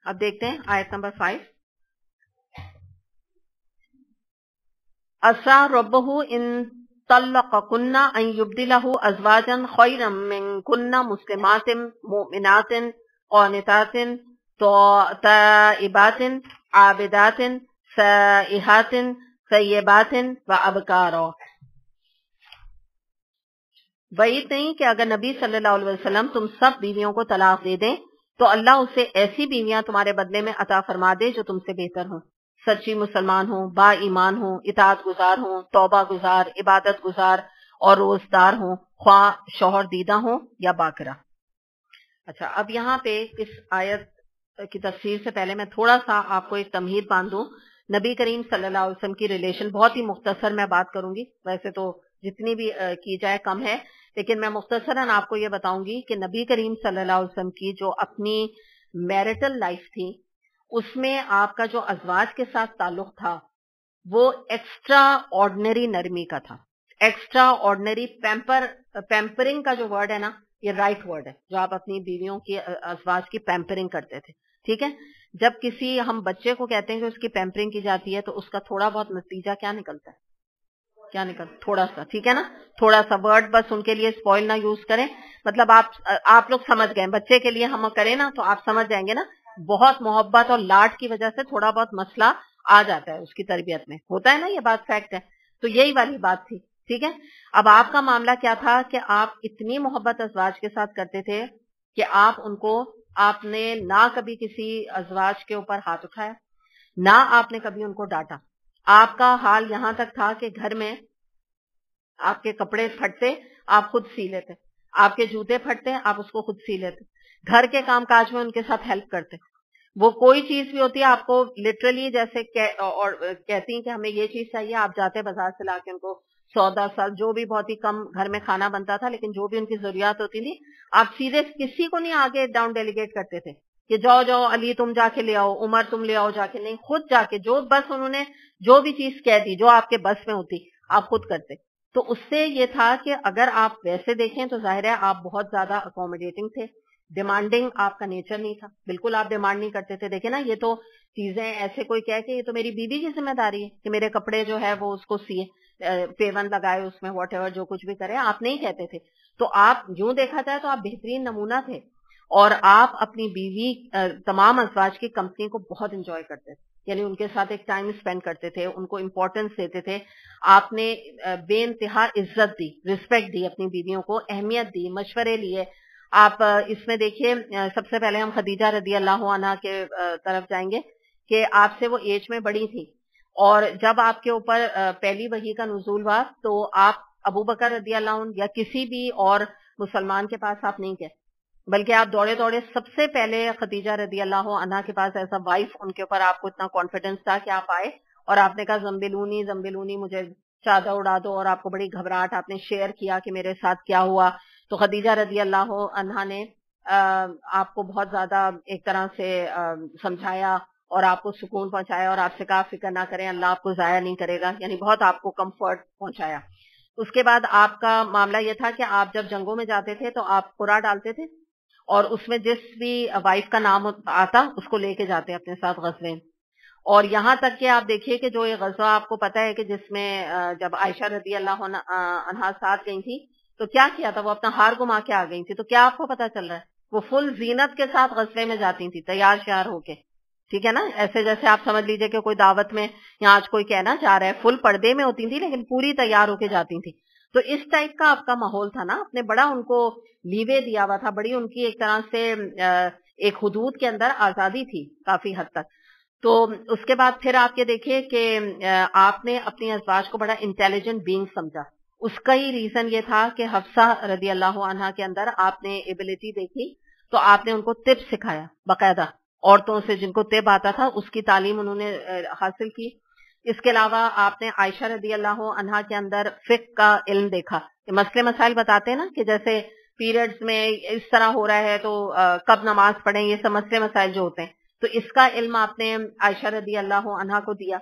اب دیکھتے ہیں آیت نمبر 5. عسى ربه ان طلقكن ان يبدله ازواجا خيرا منكن مسلمات مؤمنات قانتات تائبات عابدات سائحات ثیبات وابکارا. وعید نہیں کہ اگر نبی صلی اللہ علیہ وسلم تم سب بیویوں کو طلاق دے دیں تو اللہ اسے ایسی بیویاں تمہارے بدلے میں عطا فرما دے جو تم سے بہتر ہوں، سچی مسلمان ہوں، با ایمان ہوں، اطاعت گزار ہوں، توبہ گزار، عبادت گزار اور روزدار ہوں، خواہ شوہر دیدہ ہوں یا باکرہ. اچھا، اب یہاں پہ اس آیت کی تفسیر سے پہلے میں تھوڑا سا آپ کو ایک تمہید باندھوں. نبی کریم صلی اللہ علیہ وسلم کی ریلیشن بہت ہی مختصر میں بات کروں گی، ویسے تو جتنی بھی کی جائے کم ہے، لیکن میں مختصراً آپ کو یہ بتاؤں گی کہ نبی کریم صلی اللہ علیہ وسلم کی جو اپنی میرٹل لائف تھی اس میں آپ کا جو ازواج کے ساتھ تعلق تھا وہ ایکسٹرا آرڈنری نرمی کا تھا. ایکسٹرا آرڈنری پیمپرنگ کا جو ورڈ ہے نا، یہ رائٹ ورڈ ہے، جو آپ اپنی بیویوں کی ازواج کی پیمپرنگ کرتے تھے. ٹھیک ہے، جب کسی ہم بچے کو کہتے ہیں کہ اس کی پیمپرنگ کی جاتی ہے تو اس کا تھوڑا بہت نتیجہ کیا نکلتا ہے؟ کیا نکلتا؟ تھوڑا سا. ٹھیک ہے نا، تھوڑا سا ورڈ بس ان کے لیے اسپوائل نہ یوز کریں. مطلب آپ لوگ سمجھ گئے، بچے کے لیے ہم کریں نا تو آپ سمجھ جائیں گے نا. بہت محبت اور لاڈ کی وجہ سے تھوڑا بہت مسئلہ آ جاتا ہے اس کی تربیت میں، ہوتا ہے نا، یہ بات فیکٹ ہے. تو یہی والی بات تھی. ٹھیک ہے، اب آپ کا معاملہ کیا تھا کہ آپ اتنی محبت ازواج کے ساتھ کرتے تھے کہ آپ نے نہ کبھی کسی ازواج کے اوپر ہاتھ اٹھایا، نہ آپ نے کبھی ان کو ڈانٹا. آپ کا حال یہاں تک تھا کہ گھر میں آپ کے کپڑے پھٹتے آپ خود سی لیتے، آپ کے جوتے پھٹتے آپ اس کو خود سی لیتے، گھر کے کام کاج میں ان کے ساتھ ہیلپ کرتے. وہ کوئی چیز بھی ہوتی ہے آپ کو لٹرلی جیسے اور کہتی ہیں کہ ہمیں یہ چیز چاہیے، آپ جاتے بازار سے لا کے ان کو 100-10 سال جو بھی بہت ہی کم گھر میں کھانا بنتا تھا لیکن جو بھی ان کی ضروریات ہوتی تھی آپ سیدھے کسی کو نہیں آگے ڈاؤن ڈیلیگیٹ کرتے تھے کہ جاؤ علی تم جا کے لے آؤ، عمر تم لے آؤ جا کے. نہیں، خود جا کے جو بس انہوں نے جو بھی چیز کہہ دی جو آپ کے بس میں ہوتی آپ خود کرتے. تو اس سے یہ تھا کہ اگر آپ ویسے دیکھیں تو ظاہر ہے آپ بہت زیادہ اکوموڈیٹنگ تھے. ڈیمانڈنگ آپ کا نیچر نہیں تھا، بالکل آپ ڈیمانڈ نہیں کرتے تھے. دیکھیں نا، یہ تو چیزیں ایسے کوئی کہہ کہ یہ تو میری بیوی کی ذمہ داری ہے کہ میرے کپڑے جو ہے وہ اس کو سیے، پیون لگائے اس میں، واٹ ایور جو کچھ بھی کرے، آپ نہیں کہتے تھے. تو آپ یوں دیکھا جائے تو آپ بہترین نمونہ تھے اور آپ اپنی بیوی تمام ازواج کی کمپنی کو بہت انجوائے کرتے تھے، یعنی ان کے ساتھ ایک ٹائم اسپینڈ کرتے تھے، ان کو امپورٹنس دیتے تھے. آپ نے بے انتہا عزت دی، رسپیکٹ دی، اپنی بیویوں کو اہمیت دی، مشورے لیے. آپ اس میں دیکھیے، سب سے پہلے ہم خدیجہ رضی اللہ عنہا کے طرف جائیں گے کہ آپ سے وہ ایج میں بڑی تھی اور جب آپ کے اوپر پہلی وحی کا نزول ہوا تو آپ ابو بکر رضی اللہ عنہ یا کسی بھی اور مسلمان کے پاس آپ نہیں گئے، بلکہ آپ دوڑے سب سے پہلے خدیجہ رضی اللہ عنہا کے پاس، ایسا وائف ان کے اوپر آپ کو اتنا کانفیڈنس تھا کہ آپ آئے اور آپ نے کہا زمبلونی مجھے چادر اڑا دو، اور آپ کو بڑی گھبراہٹ، آپ نے شیئر کیا کہ میرے ساتھ کیا ہوا. تو خدیجہ رضی اللہ عنہا نے آپ کو بہت زیادہ ایک طرح سے سمجھایا اور آپ کو سکون پہنچایا اور آپ سے کہا فکر نہ کریں، اللہ آپ کو ضائع نہیں کرے گا، یعنی بہت آپ کو کمفرٹ پہنچایا. اس کے بعد آپ کا معاملہ یہ تھا کہ آپ جب جنگوں میں جاتے تھے تو آپ قرعہ ڈالتے تھے اور اس میں جس بھی وائف کا نام آتا اس کو لے کے جاتے اپنے ساتھ غزوے. اور یہاں تک کہ آپ دیکھیے کہ جو یہ غزوہ آپ کو پتا ہے کہ جس میں جب عائشہ رضی اللہ عنہا ساتھ گئی تھی تو کیا کیا تھا، وہ اپنا ہار گما کے آ گئی تھی. تو کیا آپ کو پتا چل رہا ہے، وہ فل زینت کے ساتھ غزوے میں جاتی تھی، تیار شیار ہو کے. ٹھیک ہے نا، ایسے جیسے آپ سمجھ لیجئے کہ کوئی دعوت میں یہاں آج کوئی کہنا چاہ رہا ہے، فل پردے میں ہوتی تھی لیکن پوری تیار ہو کے جاتی تھی. تو اس ٹائپ کا آپ کا ماحول تھا نا، آپ نے بڑا ان کو لیوے دیا ہوا تھا، بڑی ان کی ایک طرح سے ایک حدود کے اندر آزادی تھی کافی حد تک. تو اس کے بعد پھر آپ یہ دیکھیے کہ آپ نے اپنی ازواج کو بڑا انٹیلیجنٹ بینگ سمجھا. اس کا ہی ریزن یہ تھا کہ حفصہ رضی اللہ عنہا کے اندر آپ نے ایبلٹی دیکھی تو آپ نے ان کو طب سکھایا، باقاعدہ عورتوں سے جن کو طب آتا تھا اس کی تعلیم انہوں نے حاصل کی. اس کے علاوہ آپ نے عائشہ رضی اللہ عنہا کے اندر فقہ کا علم دیکھا، مسئلے مسائل بتاتے ہیں نا کہ جیسے پیریڈز میں اس طرح ہو رہا ہے تو کب نماز پڑھیں، یہ سب مسئلے مسائل جو ہوتے ہیں، تو اس کا علم آپ نے عائشہ رضی اللہ عنہا کو دیا،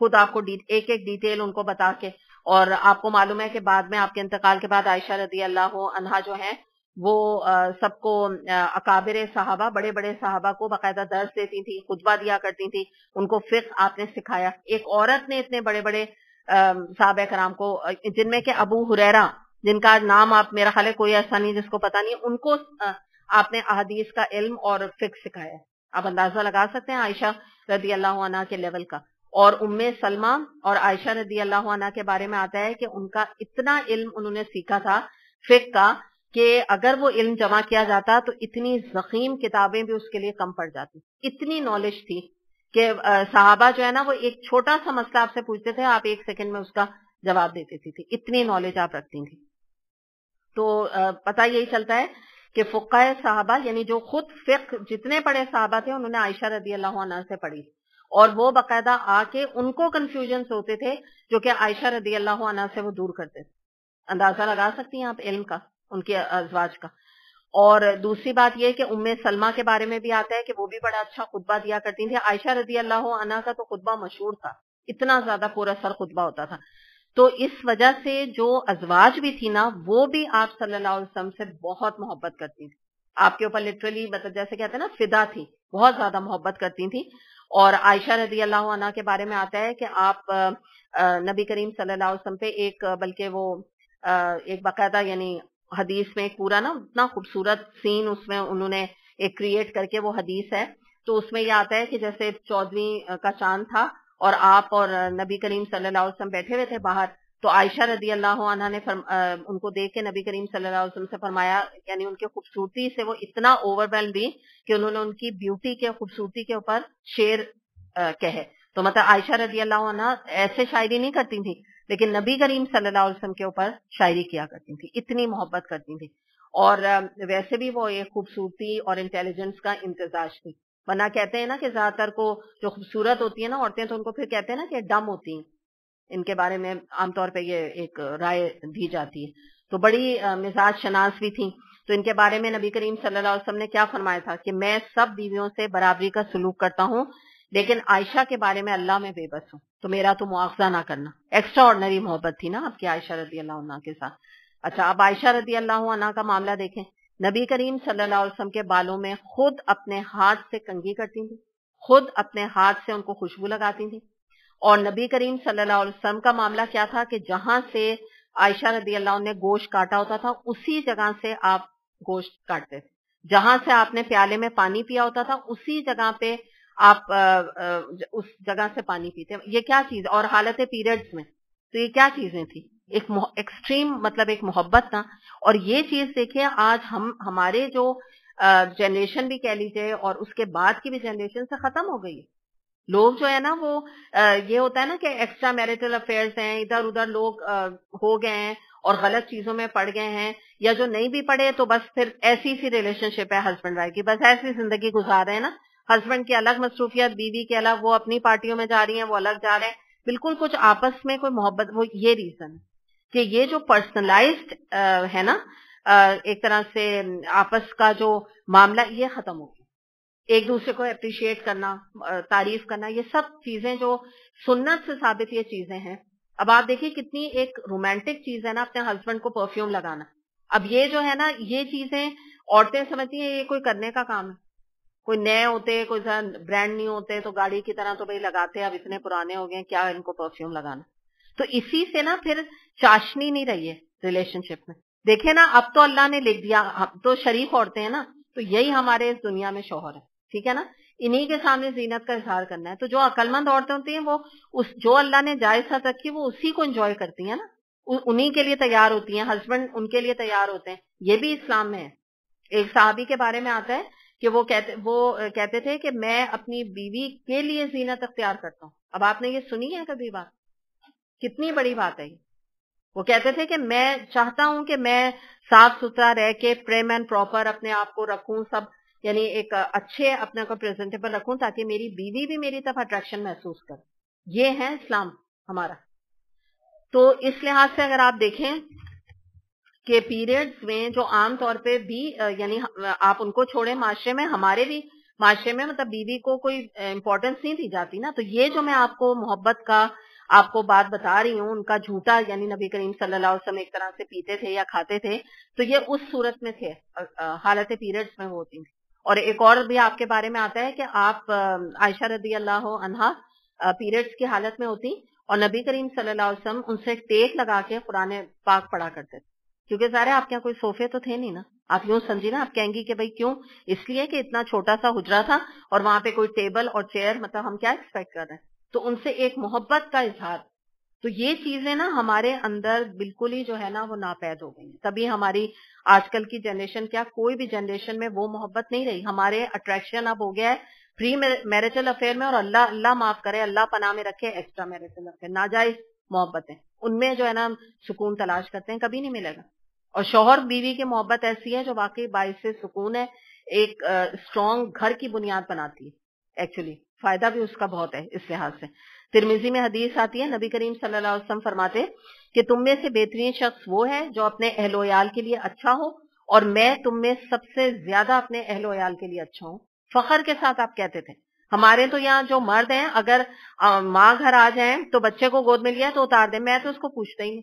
خود آپ کو ایک ایک ڈیٹیل ان کو بتا کے. اور آپ کو معلوم ہے کہ بعد میں آپ کے انتقال کے بعد عائشہ رضی اللہ عنہا جو ہیں وہ سب کو اکابر صحابہ، بڑے بڑے صحابہ کو باقاعدہ درس دیتی تھی، خطبہ دیا کرتی تھی، ان کو فقہ آپ نے سکھایا. ایک عورت نے اتنے بڑے بڑے صحابہ کرام کو، جن میں کہ ابو ہریرہ، جن کا نام آپ، میرا خیال ہے کوئی ایسا نہیں جس کو پتا نہیں، ان کو آپ نے احادیث کا علم اور فقہ سکھایا. آپ اندازہ لگا سکتے ہیں عائشہ رضی اللہ عنہا کے لیول کا. اور ام سلمہ اور عائشہ رضی اللہ عنہا کے بارے میں آتا ہے کہ ان کا اتنا علم انہوں نے سیکھا تھا فقہ کا کہ اگر وہ علم جمع کیا جاتا تو اتنی ضخیم کتابیں بھی اس کے لیے کم پڑ جاتی. اتنی نالج تھی کہ صحابہ جو ہے نا وہ ایک چھوٹا سا مسئلہ آپ سے پوچھتے تھے، آپ 1 سیکنڈ میں اس کا جواب دیتی تھی. اتنی نالج آپ رکھتی تھی. تو پتہ یہی چلتا ہے کہ فقہ صحابہ یعنی جو خود فقہ جتنے پڑھے صحابہ تھے انہوں نے عائشہ رضی اللہ عنہا سے پڑھی، اور وہ باقاعدہ آ کے ان کو کنفیوژنس ہوتے تھے جو کہ عائشہ رضی اللہ عنہا سے وہ دور کرتے تھے. اندازہ لگا سکتی ہیں آپ علم کا، ان کے ازواج کا. اور دوسری بات یہ کہ ام سلمہ کے بارے میں بھی آتا ہے کہ وہ بھی بڑا اچھا خطبہ دیا کرتی تھی. عائشہ رضی اللہ عنہا کا تو خطبہ مشہور تھا، اتنا زیادہ پورا سر خطبہ ہوتا تھا. تو اس وجہ سے جو ازواج بھی تھی نا وہ بھی آپ صلی اللہ علیہ وسلم سے بہت محبت کرتی تھی، آپ کے اوپر لٹرلی مطلب جیسے کہتے ہیں نا فدا تھی، بہت زیادہ محبت کرتی تھی. اور عائشہ رضی اللہ عنہا کے بارے میں آتا ہے کہ آپ نبی کریم صلی اللہ علیہ وسلم پہ ایک بلکہ وہ ایک باقاعدہ یعنی حدیث میں ایک پورا نا اتنا خوبصورت سین اس میں انہوں نے ایک کریٹ کر کے وہ حدیث ہے. تو اس میں یہ آتا ہے کہ جیسے 14ویں کا چاند تھا اور آپ اور نبی کریم صلی اللہ علیہ وسلم بیٹھے ہوئے تھے باہر، تو عائشہ رضی اللہ عنہا نے ان کو دیکھ کے نبی کریم صلی اللہ علیہ وسلم سے فرمایا، یعنی ان کی خوبصورتی سے وہ اتنا اوور ویلم بھی کہ انہوں نے ان کی بیوٹی کے خوبصورتی کے اوپر شعر کہے. تو مطلب عائشہ رضی اللہ عنہا ایسے شاعری نہیں کرتی تھی لیکن نبی کریم صلی اللہ علیہ وسلم کے اوپر شاعری کیا کرتی تھی، اتنی محبت کرتی تھی. اور ویسے بھی وہ ایک خوبصورتی اور انٹیلیجنس کا امتزاج تھی. ورنہ کہتے ہیں نا کہ زیادہ تر کو جو خوبصورت ہوتی ہیں نا عورتیں تو ان کو پھر کہتے ہیں نا کہ ڈم ہوتی ہیں، ان کے بارے میں عام طور پہ یہ ایک رائے دی جاتی ہے. تو بڑی مزاج شناس بھی تھیں. تو ان کے بارے میں نبی کریم صلی اللہ علیہ وسلم نے کیا فرمایا تھا کہ میں سب بیویوں سے برابری کا سلوک کرتا ہوں لیکن عائشہ کے بارے میں اللہ میں بے بس ہوں، تو میرا تو مواخذہ نہ کرنا. ایکسٹرا آرڈنری محبت تھی نا آپ کی عائشہ رضی اللہ عنہا کے ساتھ. اچھا اب عائشہ رضی اللہ عنہا کا معاملہ دیکھیں. نبی کریم صلی اللہ علیہ وسلم کے بالوں میں خود اپنے ہاتھ سے کنگھی کرتی تھی، خود اپنے ہاتھ سے ان کو خوشبو لگاتی تھی. اور نبی کریم صلی اللہ علیہ وسلم کا معاملہ کیا تھا کہ جہاں سے عائشہ رضی اللہ عنہ نے گوشت کاٹا ہوتا تھا اسی جگہ سے آپ گوشت کاٹتے تھے، جہاں سے آپ نے پیالے میں پانی پیا ہوتا تھا اسی جگہ پہ آپ اس جگہ سے پانی پیتے. یہ کیا چیز، اور حالت پیریڈز میں، تو یہ کیا چیزیں تھی، ایک ایکسٹریم مطلب ایک محبت تھا. اور یہ چیز دیکھیے آج ہمارے جو جنریشن بھی کہہ لیجیے اور اس کے بعد کی بھی جنریشن سے ختم ہو گئی ہے. لوگ جو ہے نا وہ یہ ہوتا ہے نا کہ ایکسٹرا میریٹل افیئرز ہیں، ادھر ادھر لوگ ہو گئے ہیں اور غلط چیزوں میں پڑ گئے ہیں، یا جو نہیں بھی پڑے تو بس پھر ایسی سی ریلیشن شپ ہے ہسبینڈ وائف کی، بس ایسی زندگی گزار رہے ہیں نا. ہسبینڈ کی الگ مصروفیت، بیوی کے الگ، وہ اپنی پارٹیوں میں جا رہی ہیں، وہ الگ جا رہے ہیں، بالکل کچھ آپس میں کوئی محبت. وہ یہ ریزن کہ یہ جو پرسنلائزڈ ہے نا ایک طرح سے آپس کا جو معاملہ یہ ختم ہو گیا. ایک دوسرے کو اپریشیٹ کرنا، تعریف کرنا، یہ سب چیزیں جو سنت سے ثابت یہ چیزیں ہیں. اب آپ دیکھیے کتنی ایک رومانٹک چیز ہے نا اپنے ہسبینڈ کو پرفیوم لگانا. اب یہ جو ہے نا یہ چیزیں عورتیں سمجھتی ہیں یہ کوئی کرنے کا کام ہے. کوئی نئے ہوتے، کوئی برانڈ نہیں ہوتے تو گاڑی کی طرح تو بھائی لگاتے، اب اتنے پرانے ہو گئے کیا ان کو پرفیوم لگانا. تو اسی سے نا پھر چاشنی نہیں رہی ہے ریلیشن شپ میں. دیکھیں نا اب تو اللہ نے لکھ دیا، ہم تو شریف عورتیں ہیں نا، تو یہی ہمارے اس دنیا میں شوہر ہے، ٹھیک ہے نا. انہی کے سامنے زینت کا اظہار کرنا ہے. تو جو عقل مند عورتیں ہوتی ہیں وہ جو اللہ نے جائز حد رکھی وہ اسی کو انجوائے کرتی ہیں نا، انہی کے لیے تیار ہوتی ہیں، ہسبینڈ ان کے لیے تیار ہوتے ہیں. یہ بھی اسلام میں ہے. ایک صحابی کے بارے میں آتا ہے کہ وہ کہتے تھے کہ میں اپنی بیوی کے لیے زینت اختیار کرتا ہوں. اب آپ نے یہ سنی ہے کبھی بات؟ کتنی بڑی بات ہے یہ. وہ کہتے تھے کہ میں چاہتا ہوں کہ میں صاف ستھرا رہ کے پریم اینڈ پراپر اپنے آپ کو رکھوں، سب یعنی ایک اچھے اپنے کو پریزنٹیبل رکھوں تاکہ میری بیوی بھی میری طرف اٹریکشن محسوس کرے. یہ ہے اسلام ہمارا. تو اس لحاظ سے اگر آپ دیکھیں کہ پیریڈز میں جو عام طور پہ بھی یعنی آپ ان کو چھوڑیں، معاشرے میں ہمارے بھی معاشرے میں مطلب بیوی کو کوئی امپورٹنس نہیں دی جاتی نا. تو یہ جو میں آپ کو محبت کا آپ کو بات بتا رہی ہوں، ان کا جھوٹا یعنی نبی کریم صلی اللہ علیہ وسلم ایک طرح سے پیتے تھے یا کھاتے تھے، تو یہ اس صورت میں تھے، حالت پیریڈز میں ہوتی تھی. اور ایک اور بھی آپ کے بارے میں آتا ہے کہ آپ عائشہ رضی اللہ عنہا پیریڈز کی حالت میں ہوتی اور نبی کریم صلی اللہ علیہ وسلم ان سے ٹیک لگا کے قرآن پاک پڑھا کرتے تھے. کیونکہ ظاہر ہے آپ کے یہاں کوئی صوفے تو تھے نہیں نا، آپ یوں سمجھی نا، آپ کہیں گی کہ بھائی کیوں؟ اس لیے کہ اتنا چھوٹا سا حجرہ تھا اور وہاں پہ کوئی ٹیبل اور چیئر، مطلب ہم کیا ایکسپیکٹ کر رہے ہیں؟ تو ان سے ایک محبت کا اظہار. تو یہ چیزیں نا ہمارے اندر بالکل ہی جو ہے نا وہ ناپید ہو گئی ہیں. تبھی ہماری آج کل کی جنریشن، کیا کوئی بھی جنریشن میں وہ محبت نہیں رہی. ہمارے اٹریکشن اب ہو گیا ہے پری میرٹل افیئر میں، اور اللہ معاف کرے، اللہ پناہ میں رکھے، ایکسٹرا میرٹل افیئر، ناجائز محبتیں، ان میں جو ہے نا سکون تلاش کرتے ہیں، کبھی نہیں ملے گا. اور شوہر بیوی کی محبت ایسی ہے جو واقعی باعث سکون ہے، ایک اسٹرانگ گھر کی بنیاد بناتی ہے. ایکچولی فائدہ بھی اس کا بہت ہے اس لحاظ سے. ترمذی میں حدیث آتی ہے، نبی کریم صلی اللہ علیہ وسلم فرماتے کہ تم میں سے بہترین شخص وہ ہے جو اپنے اہل و عیال کے لیے اچھا ہو، اور میں تم میں سب سے زیادہ اپنے اہل و عیال کے لیے اچھا ہوں. فخر کے ساتھ آپ کہتے تھے. ہمارے تو یہاں جو مرد ہیں، اگر ماں گھر آ جائیں تو بچے کو گود میں لیا تو اتار دیں، میں تو اس کو پوچھتا ہی نہیں.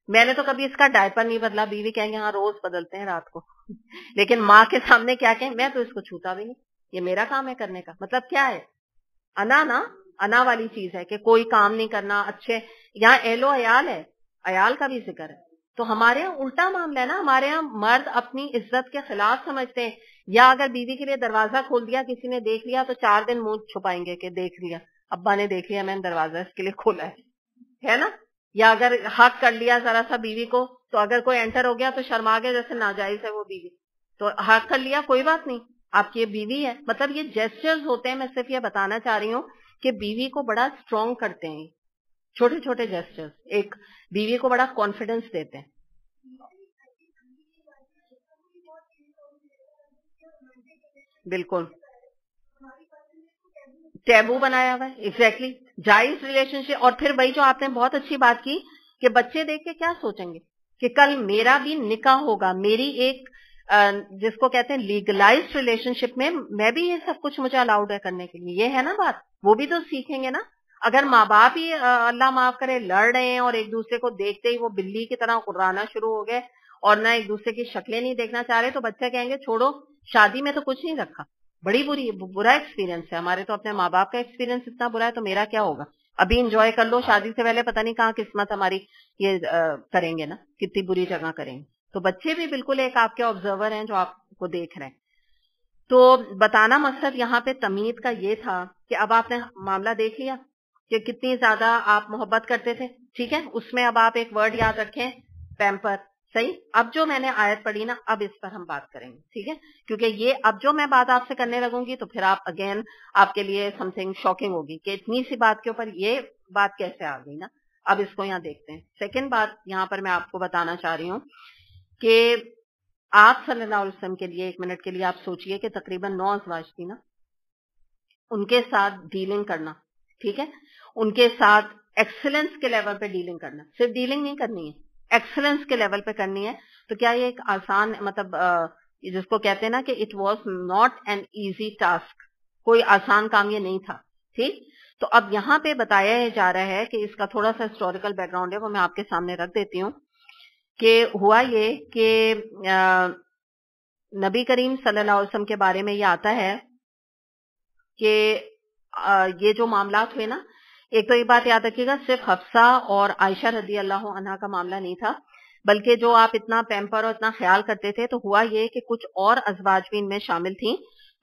میں نے تو کبھی اس کا ڈائپر نہیں بدلا. بیوی کہیں گے ہاں روز بدلتے ہیں رات کو، لیکن ماں کے سامنے کیا کہیں، میں تو اس کو چھوتا بھی نہیں، یہ میرا کام ہے کرنے کا. مطلب کیا ہے؟ انا والی چیز ہے کہ کوئی کام نہیں کرنا. اچھے یہاں اہل و عیال ہے، عیال کا بھی ذکر ہے. تو ہمارے یہاں الٹا معاملہ ہے نا. ہمارے یہاں مرد اپنی عزت کے خلاف سمجھتے ہیں، یا اگر بیوی کے لیے دروازہ کھول دیا، کسی نے دیکھ لیا تو 4 دن منہ چھپائیں گے کہ دیکھ لیا، ابا نے دیکھ لیا، میں نے دروازہ اس کے لیے کھولا ہے نا. یا اگر حق کر لیا ذرا سا بیوی کو، تو اگر کوئی انٹر ہو گیا تو شرما گئے جیسے ناجائز ہے وہ بیوی، تو حق کر لیا، کوئی بات نہیں، آپ کی بیوی ہے. مطلب یہ جیسچرز ہوتے ہیں. میں صرف یہ بتانا چاہ رہی ہوں کہ بیوی کو بڑا اسٹرانگ کرتے ہیں چھوٹے چھوٹے جیسچرز، ایک بیوی کو بڑا کانفیڈنس دیتے ہیں. بالکل ٹیبو بنایا ہوا ہے. ایگزیکٹلی جائز ریلیشن شپ. اور پھر وہی جو آپ نے بہت اچھی بات کی کہ بچے دیکھ کے کیا سوچیں گے کہ کل میرا بھی نکاح ہوگا، میری ایک جس کو کہتے ہیں لیگلائزڈ ریلیشن شپ میں بھی یہ سب کچھ مجھے الاؤڈ ہے کرنے کے لیے. یہ ہے نا بات، وہ بھی تو سیکھیں گے نا. اگر ماں باپ ہی اللہ معاف کرے لڑ رہے ہیں اور ایک دوسرے کو دیکھتے ہی وہ بلی کی طرح قرانا شروع ہو گئے اور نہ ایک دوسرے کی شکلیں نہیں دیکھنا چاہ رہے، تو بچے کہیں گے چھوڑو، شادی میں تو کچھ نہیں رکھا، بڑی برا ایکسپیرینس ہے. ہمارے تو اپنے ماں باپ کا ایکسپیرینس اتنا برا ہے تو میرا کیا ہوگا. ابھی انجوائے کر لو، شادی سے پہلے پتہ نہیں کہاں قسمت ہماری یہ کریں گے نا، کتنی بری جگہ کریں گے. تو بچے بھی بالکل ایک آپ کے آبزرور ہیں جو آپ کو دیکھ رہے ہیں. تو بتانا مقصد یہاں پہ تمہید کا یہ تھا کہ اب آپ نے معاملہ دیکھ لیا کہ کتنی زیادہ آپ محبت کرتے تھے. ٹھیک ہے، اس میں اب آپ ایک ورڈ یاد رکھیں، پیمپر. صحیح. اب جو میں نے آیت پڑھی نا، اب اس پر ہم بات کریں گے. ٹھیک ہے، کیونکہ یہ اب جو میں بات آپ سے کرنے لگوں گی تو پھر آپ اگین آپ کے لیے سم تھنگ شاکنگ ہوگی کہ اتنی سی بات کے اوپر یہ بات کیسے آ گئی نا. اب اس کو یہاں دیکھتے ہیں. سیکنڈ بات یہاں پر میں آپ کو بتانا چاہ رہی ہوں کہ آپ صلی اللہ علیہ وسلم کے لیے ایک منٹ کے لیے آپ سوچئے کہ تقریباً 9 ازواج تھی نا، ان کے ساتھ ڈیلنگ کرنا. ٹھیک ہے، ان کے ساتھ ایکسلنس کے لیول پہ ڈیلنگ کرنا. صرف ڈیلنگ نہیں کرنی ہے، ایکسلنس کے لیول پہ کرنی ہے. تو کیا یہ ایک آسان، مطلب جس کو کہتے ہیں نا کہ it was not an easy task, کوئی آسان کام یہ نہیں تھا. ٹھیک. تو اب یہاں پہ بتایا جا رہا ہے کہ اس کا تھوڑا سا ہسٹوریکل بیک گراؤنڈ ہے، وہ میں آپ کے سامنے رکھ دیتی ہوں. کہ ہوا یہ کہ نبی کریم صلی اللہ علیہ وسلم کے بارے میں یہ آتا ہے کہ یہ جو معاملات ہوئے نا، ایک تو یہ بات یاد رکھیے گا صرف حفصہ اور عائشہ رضی اللہ عنہا کا معاملہ نہیں تھا، بلکہ جو آپ اتنا پیمپر اور اتنا خیال کرتے تھے، تو ہوا یہ کہ کچھ اور ازواج بھی ان میں شامل تھیں.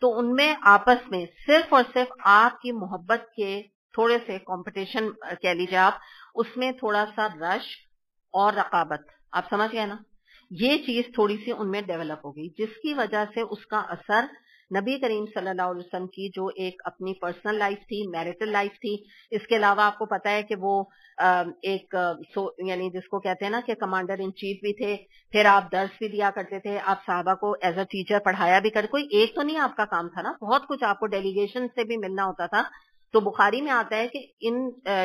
تو ان میں آپس میں صرف اور صرف آپ کی محبت کے تھوڑے سے کمپٹیشن کہہ لیجیے آپ، اس میں تھوڑا سا رش اور رقابت، آپ سمجھ گئے نا، یہ چیز تھوڑی سی ان میں ڈیولپ ہو گئی، جس کی وجہ سے اس کا اثر نبی کریم صلی اللہ علیہ وسلم کی جو ایک اپنی پرسنل لائف تھی، میرٹل لائف تھی. اس کے علاوہ آپ کو پتا ہے کہ وہ ایک یعنی جس کو کہتے ہیں نا کہ کمانڈر ان چیف بھی تھے، پھر آپ درس بھی دیا کرتے تھے، آپ صحابہ کو ایز اے ٹیچر پڑھایا بھی کرتے. کوئی ایک تو نہیں آپ کا کام تھا نا، بہت کچھ آپ کو ڈیلیگیشن سے بھی ملنا ہوتا تھا. تو بخاری میں آتا ہے کہ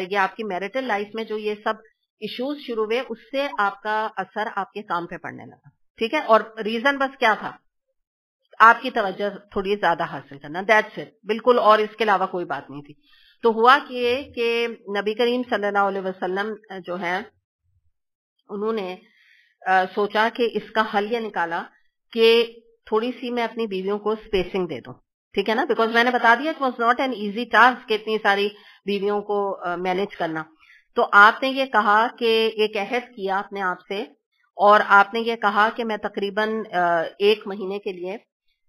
یہ آپ کی میرٹل لائف میں جو یہ سب ایشوز شروع ہوئے، اس سے آپ کا اثر آپ کے کام پہ پڑنے لگا. ٹھیک ہے، اور ریزن بس کیا تھا؟ آپ کی توجہ تھوڑی زیادہ حاصل کرنا، دیٹس اٹ، بالکل، اور اس کے علاوہ کوئی بات نہیں تھی. تو ہوا کہ نبی کریم صلی اللہ علیہ وسلم جو ہے انہوں نے سوچا کہ اس کا حل یہ نکالا کہ تھوڑی سی میں اپنی بیویوں کو اسپیسنگ دے دوں، ٹھیک ہے نا، بیکاز میں نے بتا دیا it was not an easy task اتنی ساری بیویوں کو مینج کرنا. تو آپ نے یہ کہا کہ ایک عہد کیا اپنے آپ سے، اور آپ نے یہ کہا کہ میں تقریباً 1 مہینے کے لیے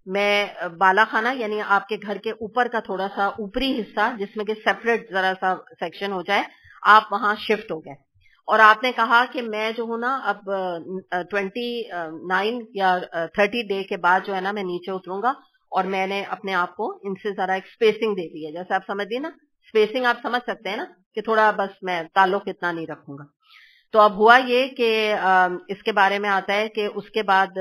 میں بالا خانہ یعنی آپ کے گھر کے اوپر کا تھوڑا سا اوپری حصہ جس میں کہ سیپریٹ ذرا سا سیکشن ہو جائے، آپ وہاں شفٹ ہو گئے. اور آپ نے کہا کہ میں جو ہوں نا اب 29 یا 30 ڈے کے بعد جو ہے نا میں نیچے اتروں گا، اور میں نے اپنے آپ کو ان سے ذرا ایک اسپیسنگ دے دی ہے. جیسے آپ سمجھ دیے نا اسپیسنگ، آپ سمجھ سکتے ہیں نا کہ تھوڑا بس میں تعلق اتنا نہیں رکھوں گا. تو اب ہوا یہ کہ اس کے بارے میں آتا ہے کہ اس کے بعد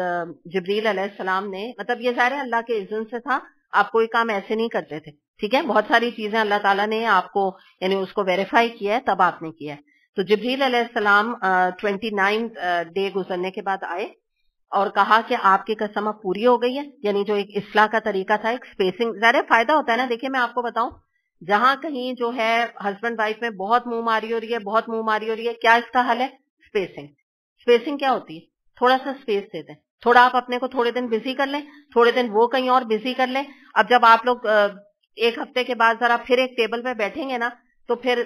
جبریل علیہ السلام نے، مطلب یہ ظاہر اللہ کے اذن سے تھا، آپ کوئی کام ایسے نہیں کرتے تھے، ٹھیک ہے، بہت ساری چیزیں اللہ تعالیٰ نے آپ کو یعنی اس کو ویریفائی کیا ہے تب آپ نے کیا ہے. تو جبریل علیہ السلام 29 ڈے گزرنے کے بعد آئے اور کہا کہ آپ کی قسم اب پوری ہو گئی ہے، یعنی جو ایک اصلاح کا طریقہ تھا، ایک اسپیسنگ، ظاہر فائدہ ہوتا ہے نا. دیکھیں میں آپ کو بتاؤں، جہاں کہیں جو ہے ہسبینڈ وائف میں بہت منہ ماری ہو رہی ہے، بہت منہ ماری ہو رہی ہے، کیا اس کا حل ہے؟ اسپیسنگ. اسپیسنگ کیا ہوتی ہے؟ تھوڑا سا اسپیس دے دیں، تھوڑا آپ اپنے کو تھوڑے دن بزی کر لیں، تھوڑے دن وہ کہیں اور بزی کر لیں. اب جب آپ لوگ 1 ہفتے کے بعد ذرا پھر ایک ٹیبل پہ بیٹھیں گے نا تو پھر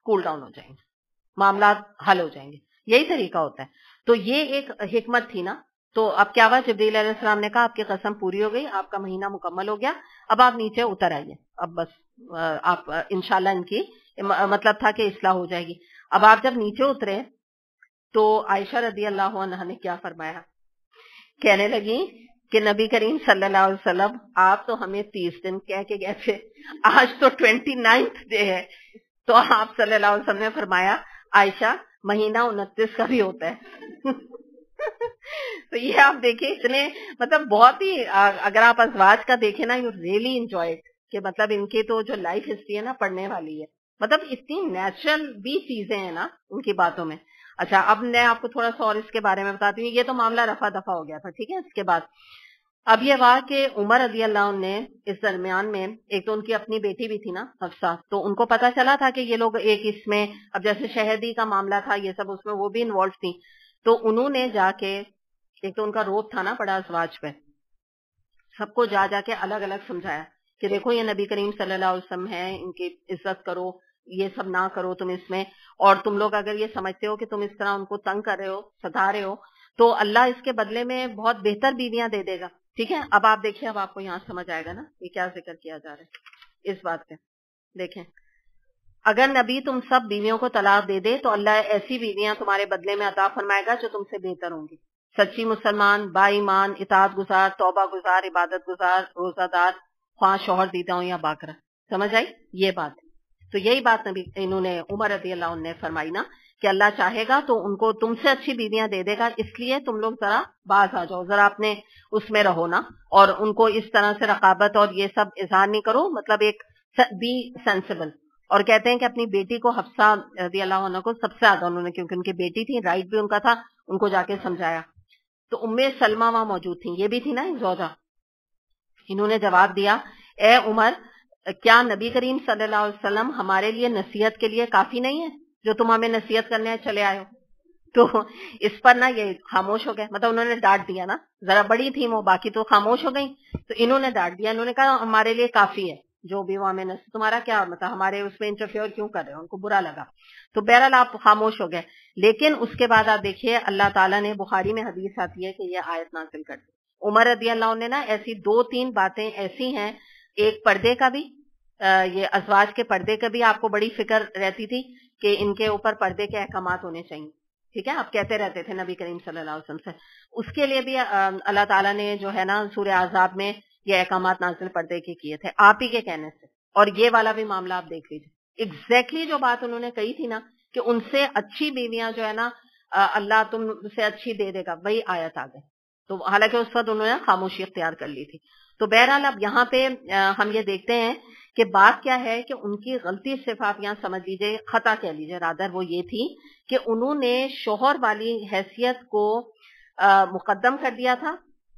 کول ڈاؤن ہو جائیں گے، معاملات حل ہو جائیں گے. یہی طریقہ ہوتا ہے. تو یہ ایک حکمت تھی نا. تو اب کیا ہوا، جبریل علیہ السلام نے کہا آپ کی قسم پوری ہو گئی، آپ کا مہینہ مکمل ہو گیا، اب آپ نیچے اتر آئیے. اب بس آپ انشاءاللہ ان کی مطلب تھا کہ اصلاح ہو جائے گی. اب آپ جب نیچے اترے تو عائشہ رضی اللہ عنہا نے کیا فرمایا، کہنے لگی کہ نبی کریم صلی اللہ علیہ وسلم آپ تو ہمیں 30 دن کہہ کے گئے تھے، آج تو 29 ڈے ہے. تو آپ صلی اللہ علیہ وسلم نے فرمایا عائشہ مہینہ 29 کا بھی ہوتا ہے. تو یہ آپ دیکھیں اتنے مطلب بہت ہی، اگر آپ ازواج کا دیکھیں نا یو ریئلی انجوائے اٹ، کہ مطلب ان کی تو جو لائف ہسٹری ہے نا پڑھنے والی ہے، مطلب اتنی نیچرل بھی چیزیں ہیں نا ان کی باتوں میں. اچھا اب میں آپ کو تھوڑا سا اور اس کے بارے میں بتاتی ہوں. یہ تو معاملہ رفع دفع ہو گیا تھا، ٹھیک ہے. اس کے بعد اب یہ ہوا کہ عمر رضی اللہ عنہ نے اس درمیان میں، ایک تو ان کی اپنی بیٹی بھی تھی نا حفصہ، تو ان کو پتا چلا تھا کہ یہ لوگ ایک اس میں، اب جیسے شہدی کا معاملہ تھا یہ سب، اس میں وہ بھی انوالو تھی. تو انہوں نے جا کے، ایک تو ان کا روب تھا نا بڑا ازواج پہ، سب کو جا جا کے الگ الگ سمجھایا کہ دیکھو یہ نبی کریم صلی اللہ علیہ وسلم ہے، ان کی عزت کرو، یہ سب نہ کرو تم اس میں. اور تم لوگ اگر یہ سمجھتے ہو کہ تم اس طرح ان کو تنگ کر رہے ہو، ستا رہے ہو، تو اللہ اس کے بدلے میں بہت بہتر بیویاں دے دے گا، ٹھیک ہے. اب آپ دیکھیں، اب آپ کو یہاں سمجھ آئے گا نا یہ کیا ذکر کیا جا رہا ہے اس بات پہ. دیکھیں اگر نبی تم سب بیویوں کو طلاق دے دے تو اللہ ایسی بیویاں تمہارے بدلے میں عطا فرمائے گا جو تم سے بہتر ہوں گی، سچی مسلمان، با ایمان، اطاعت گزار، توبہ گزار، عبادت گزار، روزہ دار، خواہ شوہر دیتا ہوں یا باکرہ. سمجھ آئی یہ بات؟ تو یہی بات نبی انہوں نے عمر رضی اللہ عنہ نے فرمائی نا کہ اللہ چاہے گا تو ان کو تم سے اچھی بیویاں دے دے گا، اس لیے تم لوگ ذرا باز آ جاؤ، ذرا اپنے اس میں رہو نا، اور ان کو اس طرح سے رقابت اور یہ سب اظہار نہیں کرو، مطلب ایک بی سینسیبل. اور کہتے ہیں کہ اپنی بیٹی کو حفصہ رضی اللہ عنہ کو سب سے زیادہ انہوں نے، کیونکہ ان کی بیٹی تھی، رائٹ بھی ان کا تھا، ان کو جا کے سمجھایا. تو ام سلمہ وہاں موجود تھیں، یہ بھی تھی نا زوجہ. انہوں نے جواب دیا اے عمر، کیا نبی کریم صلی اللہ علیہ وسلم ہمارے لیے نصیحت کے لیے کافی نہیں ہے جو تم ہمیں نصیحت کرنے چلے آئے ہو؟ تو اس پر نا یہ خاموش ہو گئے، مطلب انہوں نے ڈانٹ دیا نا، ذرا بڑی تھی وہ، باقی تو خاموش ہو گئی. تو انہوں نے ڈانٹ دیا، انہوں نے کہا ہمارے لیے کافی ہے جو بھی وہ ہمیں تمہارا کیا مطلب ہمارے اس میں انٹرفیئر کیوں کر رہے ہو، ان کو برا لگا. تو بہرحال آپ خاموش ہو گئے. لیکن اس کے بعد آپ دیکھیے اللہ تعالیٰ نے، بخاری میں حدیث آتی ہے کہ یہ آیت نازل کر دی. عمر رضی اللہ عنہ نے نا ایسی 2-3 باتیں ایسی ہیں، ایک پردے کا بھی، یہ ازواج کے پردے کا بھی آپ کو بڑی فکر رہتی تھی کہ ان کے اوپر پردے کے احکامات ہونے چاہیے، ٹھیک ہے، آپ کہتے رہتے تھے نبی کریم صلی اللہ علیہ وسلم سے. اس کے لیے بھی اللہ تعالیٰ نے جو ہے نا سورہ احزاب میں یہ احکامات نازل پردے کے کیے تھے آپ ہی کے کہنے سے. اور یہ والا بھی معاملہ آپ دیکھ لیجیے، ایگزیکٹلی جو بات انہوں نے کہی تھی نا کہ ان سے اچھی بیویاں جو ہے نا اللہ تم سے اچھی دے دے گا، وہی آیت آ گئی. تو حالانکہ اس وقت انہوں نے خاموشی اختیار کر لی تھی. تو بہرحال اب یہاں پہ ہم یہ دیکھتے ہیں کہ بات کیا ہے کہ ان کی غلطی صرف آپ یہاں سمجھ لیجئے، خطا کہہ لیجئے رادر، وہ یہ تھی کہ انہوں نے شوہر والی حیثیت کو مقدم کر دیا تھا.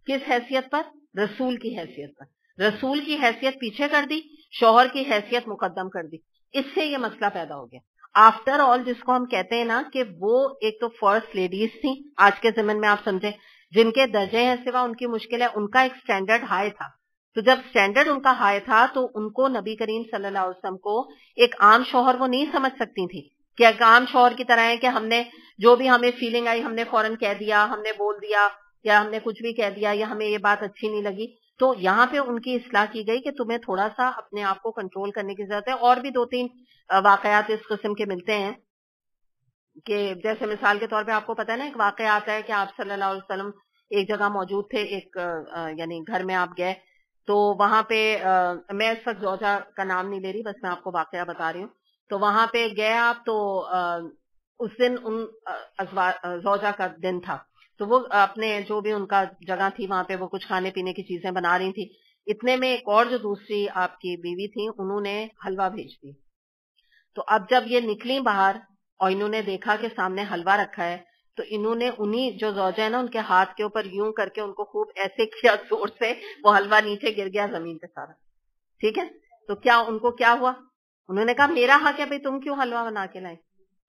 کس حیثیت پر؟ رسول کی حیثیت پر. رسول کی حیثیت پیچھے کر دی شوہر کی حیثیت مقدم کر دی، اس سے یہ مسئلہ پیدا ہو گیا۔ آفٹر آل جس کو ہم کہتے ہیں نا کہ وہ ایک تو فرسٹ لیڈیز تھیں آج کے زمین میں، آپ سمجھیں جن کے درجے ہیں سوا ان کی مشکل ہے، ان کا ایک سٹینڈرڈ ہائی تھا، تو جب سٹینڈرڈ ان کا ہائی تھا تو ان کو نبی کریم صلی اللہ علیہ وسلم کو ایک عام شوہر وہ نہیں سمجھ سکتی تھی کہ ایک عام شوہر کی طرح ہے کہ ہم نے جو بھی ہمیں فیلنگ آئی ہم نے فوراً کہہ دیا، ہم نے بول دیا، یا ہم نے کچھ بھی کہہ دیا، یا ہمیں یہ بات اچھی نہیں لگی۔ تو یہاں پہ ان کی اصلاح کی گئی کہ تمہیں تھوڑا سا اپنے آپ کو کنٹرول کرنے کی ضرورت ہے۔ اور بھی 2-3 واقعات اس قسم کے ملتے ہیں کہ جیسے مثال کے طور پہ آپ کو پتہ ہے نا، ایک واقعہ آتا ہے کہ آپ صلی اللہ علیہ وسلم ایک جگہ موجود تھے، ایک یعنی گھر میں آپ گئے، تو وہاں پہ میں اس وقت زوجہ کا نام نہیں لے رہی، بس میں آپ کو واقعہ بتا رہی ہوں۔ تو وہاں پہ گئے آپ، تو اس دن ان زوجہ کا دن تھا، تو وہ اپنے جو بھی ان کا جگہ تھی وہاں پہ وہ کچھ کھانے پینے کی چیزیں بنا رہی تھی، اتنے میں ایک اور جو دوسری آپ کی بیوی تھی انہوں نے حلوہ بھیج دی۔ تو اب جب یہ نکلی باہر اور انہوں نے دیکھا کہ سامنے حلوہ رکھا ہے، تو انہوں نے انہی جو زوجہ ہے نا ان کے ہاتھ کے اوپر یوں کر کے ان کو خوب ایسے کیا زور سے، وہ حلوہ نیچے گر گیا زمین پہ سارا، ٹھیک ہے۔ تو کیا ان کو کیا ہوا؟ انہوں نے کہا میرا حق ہے بھائی، تم کیوں حلوہ بنا کے لائے؟